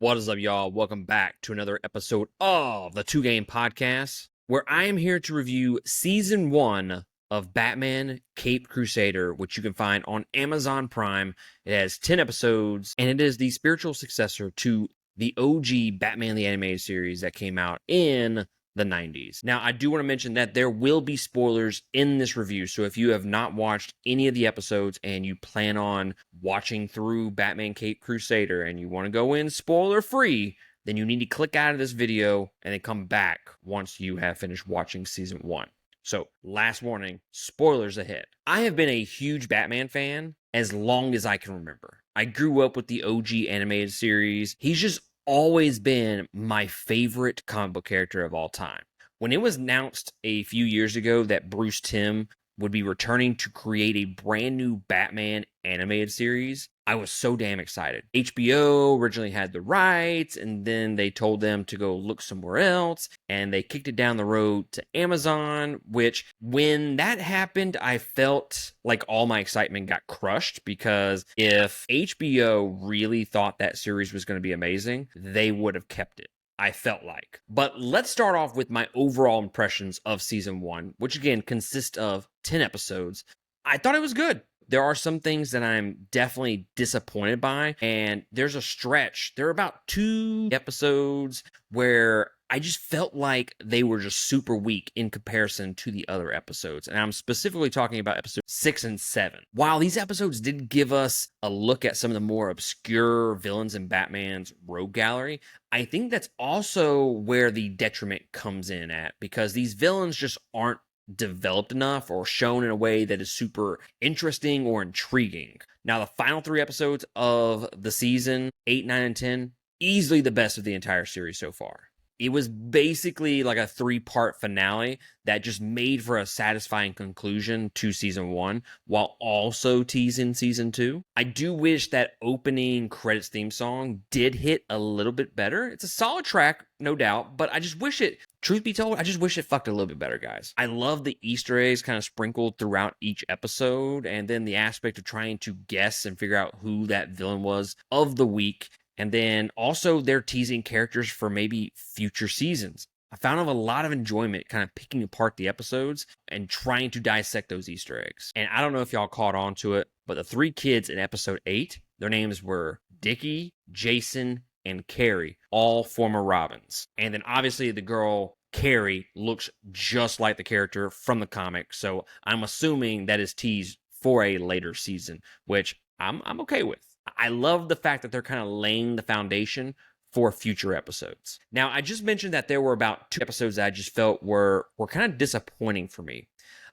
What is up, y'all? Welcome back to another episode of the Two Game Podcast, where I am here to review Season 1 of Batman Caped Crusader, which you can find on Amazon Prime. It has 10 episodes, and it is the spiritual successor to the OG Batman the Animated Series that came out in the 90s. Now, I do want to mention that there will be spoilers in this review, so if you have not watched any of the episodes and you plan on watching through Batman Caped Crusader and you want to go in spoiler-free, then you need to click out of this video and then come back once you have finished watching Season 1. So, last warning, spoilers ahead. I have been a huge Batman fan as long as I can remember. I grew up with the OG animated series. He's just always been my favorite comic book character of all time. When it was announced a few years ago that Bruce Timm would be returning to create a brand new Batman animated series, I was so damn excited. HBO originally had the rights, and then they told them to go look somewhere else, and they kicked it down the road to Amazon, which when that happened, I felt like all my excitement got crushed, because if HBO really thought that series was going to be amazing, they would have kept it, I felt like. But let's start off with my overall impressions of Season 1, which again consists of 10 episodes. I thought it was good. There are some things that I'm definitely disappointed by, and there's a stretch. There are about 2 episodes where I just felt like they were just super weak in comparison to the other episodes. And I'm specifically talking about episodes 6 and 7. While these episodes did give us a look at some of the more obscure villains in Batman's rogue gallery, I think that's also where the detriment comes in at, because these villains just aren't developed enough or shown in a way that is super interesting or intriguing. Now, the final 3 episodes of the season, 8, 9, and 10, easily the best of the entire series so far. It was basically like a 3-part finale that just made for a satisfying conclusion to Season 1 while also teasing Season 2. I do wish that opening credits theme song did hit a little bit better. It's a solid track, no doubt, but I just wish it, truth be told, I just wish it fucked a little bit better, guys. I love the Easter eggs kind of sprinkled throughout each episode, and then the aspect of trying to guess and figure out who that villain was of the week. And then also they're teasing characters for maybe future seasons. I found a lot of enjoyment kind of picking apart the episodes and trying to dissect those Easter eggs. And I don't know if y'all caught on to it, but the 3 kids in episode 8, their names were Dickie, Jason, and Carrie, all former Robins. And then obviously the girl Carrie looks just like the character from the comic, so I'm assuming that is teased for a later season, which I'm okay with. I love the fact that they're kind of laying the foundation for future episodes. Now, I just mentioned that there were about 2 episodes that I just felt were kind of disappointing for me.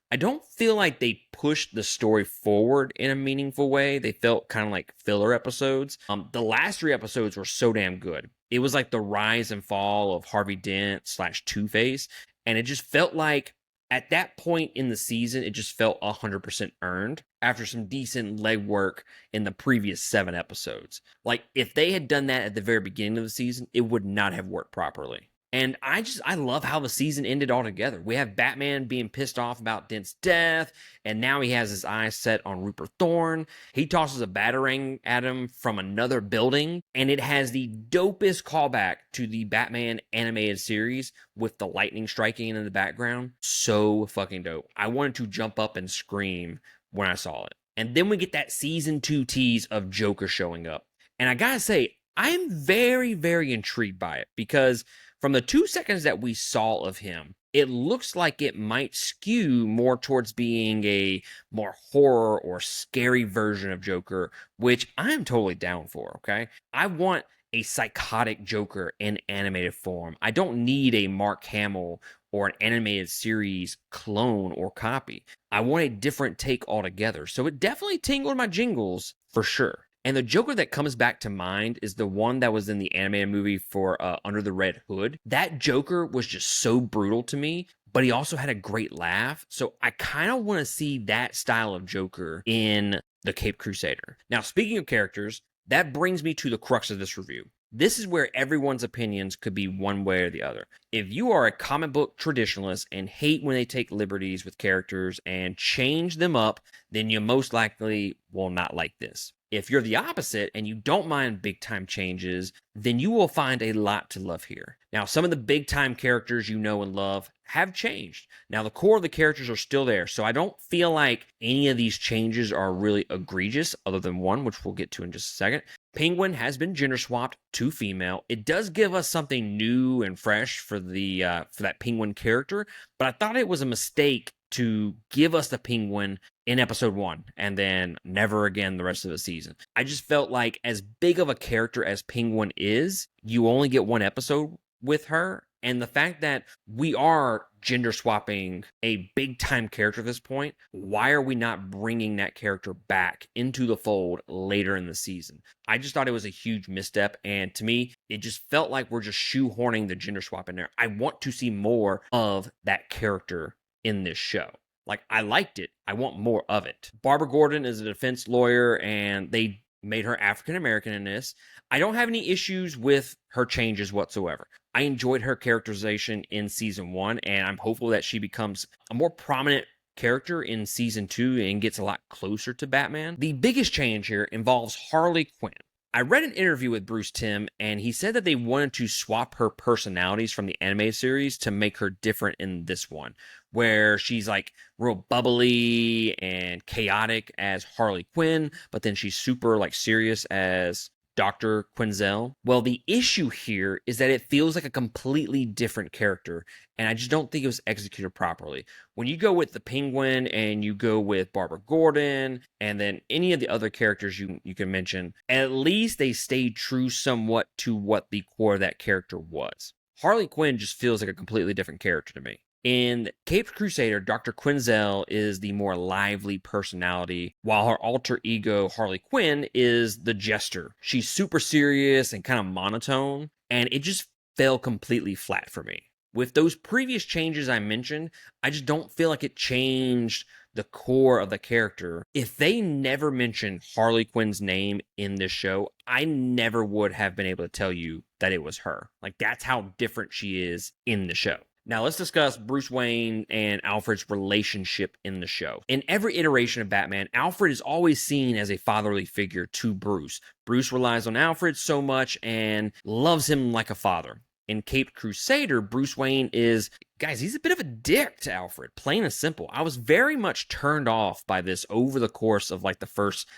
I don't feel like they pushed the story forward in a meaningful way. They felt kind of like filler episodes. The last 3 episodes were so damn good. It was like the rise and fall of Harvey Dent / Two-Face, and it just felt like at that point in the season, it just felt 100% earned after some decent legwork in the previous 7 episodes. Like, if they had done that at the very beginning of the season, it would not have worked properly. And I love how the season ended altogether. We have Batman being pissed off about Dent's death, and now he has his eyes set on Rupert Thorne. He tosses a batarang at him from another building, and it has the dopest callback to the Batman animated series with the lightning striking in the background. So fucking dope. I wanted to jump up and scream when I saw it. And then we get that season 2 tease of Joker showing up. And I gotta say, I'm very, very intrigued by it, because from the 2 seconds that we saw of him, it looks like it might skew more towards being a more horror or scary version of Joker, which I'm totally down for, okay? I want a psychotic Joker in animated form. I don't need a Mark Hamill or an animated series clone or copy. I want a different take altogether. So it definitely tingled my jingles for sure. And the Joker that comes back to mind is the one that was in the animated movie for Under the Red Hood. That Joker was just so brutal to me, but he also had a great laugh. So I kind of want to see that style of Joker in the Caped Crusader. Now, speaking of characters, that brings me to the crux of this review. This is where everyone's opinions could be one way or the other. If you are a comic book traditionalist and hate when they take liberties with characters and change them up, then you most likely will not like this. If you're the opposite and you don't mind big time changes, then you will find a lot to love here. Now, some of the big time characters you know and love have changed. Now, the core of the characters are still there, so I don't feel like any of these changes are really egregious, other than one, which we'll get to in just a second. Penguin has been gender swapped to female. It does give us something new and fresh for that Penguin character, but I thought it was a mistake to give us the Penguin in episode 1 and then never again the rest of the season. I just felt like, as big of a character as Penguin is, you only get one episode with her, and the fact that we are gender swapping a big time character at this point, why are we not bringing that character back into the fold later in the season? I just thought it was a huge misstep, and to me, it just felt like we're just shoehorning the gender swap in there. I want to see more of that character in this show. Like, I liked it. I want more of it. Barbara Gordon is a defense lawyer, and they made her African American in this. I don't have any issues with her changes whatsoever. I enjoyed her characterization in season 1, and I'm hopeful that she becomes a more prominent character in season 2 and gets a lot closer to Batman. The biggest change here involves Harley Quinn. I read an interview with Bruce Timm, and he said that they wanted to swap her personalities from the anime series to make her different in this one, where she's like real bubbly and chaotic as Harley Quinn, but then she's super like serious as Dr. Quinzel. Well, the issue here is that it feels like a completely different character, and I just don't think it was executed properly. When you go with the Penguin and you go with Barbara Gordon and then any of the other characters you can mention, at least they stayed true somewhat to what the core of that character was. Harley Quinn just feels like a completely different character to me. In Caped Crusader, Dr. Quinzel is the more lively personality, while her alter ego, Harley Quinn, is the jester. She's super serious and kind of monotone, and it just fell completely flat for me. With those previous changes I mentioned, I just don't feel like it changed the core of the character. If they never mentioned Harley Quinn's name in this show, I never would have been able to tell you that it was her. Like, that's how different she is in the show. Now, let's discuss Bruce Wayne and Alfred's relationship in the show. In every iteration of Batman, Alfred is always seen as a fatherly figure to Bruce. Bruce relies on Alfred so much and loves him like a father. In Caped Crusader, Bruce Wayne is, guys, he's a bit of a dick to Alfred, plain and simple. I was very much turned off by this over the course of like the first,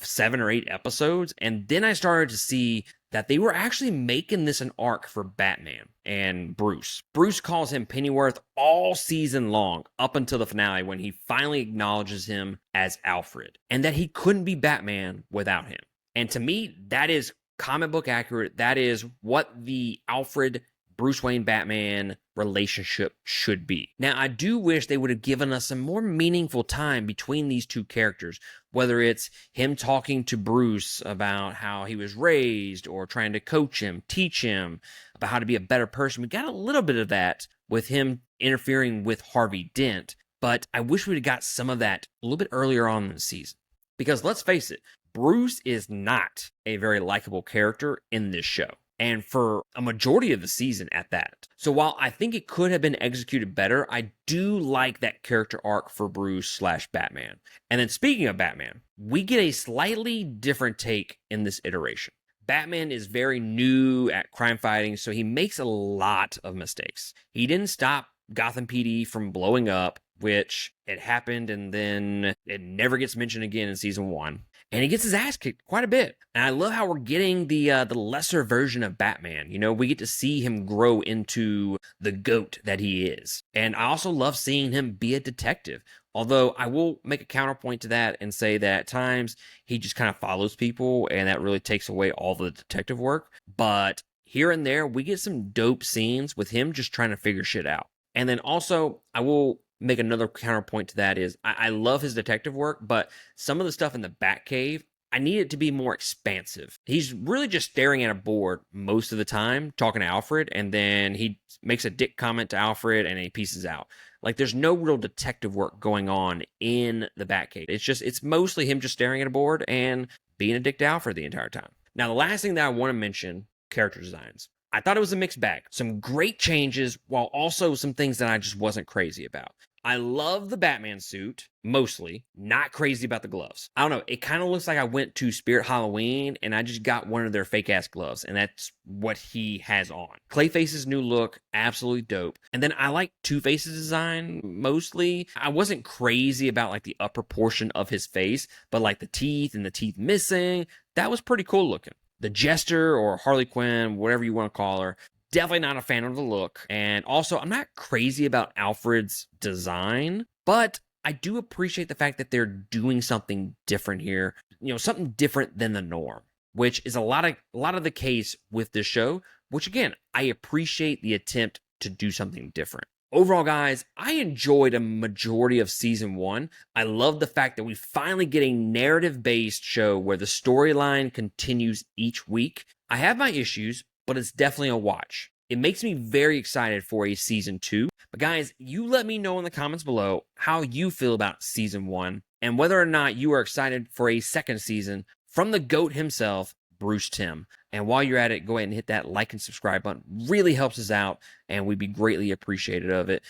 7 or 8 episodes. And then I started to see that they were actually making this an arc for Batman and Bruce. Bruce calls him Pennyworth all season long, up until the finale when he finally acknowledges him as Alfred, and that he couldn't be Batman without him. And to me, that is comic book accurate. That is what the Alfred Bruce Wayne Batman relationship should be. Now, I do wish they would have given us some more meaningful time between these two characters, whether it's him talking to Bruce about how he was raised or trying to coach him, teach him about how to be a better person. We got a little bit of that with him interfering with Harvey Dent, but I wish we'd have got some of that a little bit earlier on in the season. Because let's face it, Bruce is not a very likable character in this show, and for a majority of the season at that. So while I think it could have been executed better, I do like that character arc for Bruce/Batman. And then speaking of Batman, we get a slightly different take in this iteration. Batman is very new at crime fighting, so he makes a lot of mistakes. He didn't stop Gotham PD from blowing up, which it happened, and then it never gets mentioned again in season 1. And he gets his ass kicked quite a bit. And I love how we're getting the lesser version of Batman. You know, we get to see him grow into the GOAT that he is. And I also love seeing him be a detective. Although I will make a counterpoint to that and say that at times he just kind of follows people, and that really takes away all the detective work. But here and there, we get some dope scenes with him just trying to figure shit out. And then also, I will make another counterpoint to that is I love his detective work, but some of the stuff in the Batcave, I need it to be more expansive. He's really just staring at a board most of the time, talking to Alfred, and then he makes a dick comment to Alfred and he pieces out. Like, there's no real detective work going on in the Batcave. It's mostly him just staring at a board and being a dick to Alfred the entire time. Now, the last thing that I want to mention, character designs. I thought it was a mixed bag. Some great changes, while also some things that I just wasn't crazy about. I love the Batman suit, mostly. Not crazy about the gloves. I don't know. It kind of looks like I went to Spirit Halloween and I just got one of their fake ass gloves, and that's what he has on. Clayface's new look, absolutely dope. And then I like Two-Face's design mostly. I wasn't crazy about like the upper portion of his face, but like the teeth and the teeth missing, that was pretty cool looking. The Jester or Harley Quinn, whatever you want to call her, definitely not a fan of the look. And also, I'm not crazy about Alfred's design, but I do appreciate the fact that they're doing something different here. Something different than the norm, which is a lot of the case with this show, which again, I appreciate the attempt to do something different. Overall, guys, I enjoyed a majority of season 1. I love the fact that we finally get a narrative-based show where the storyline continues each week. I have my issues, but it's definitely a watch. It makes me very excited for a season 2. But guys, you let me know in the comments below how you feel about season 1 and whether or not you are excited for a second season from the GOAT himself, Bruce Timm. And while you're at it, go ahead and hit that like and subscribe button. Really helps us out, and we'd be greatly appreciative of it.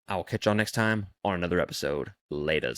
I will catch y'all next time on another episode. Laters.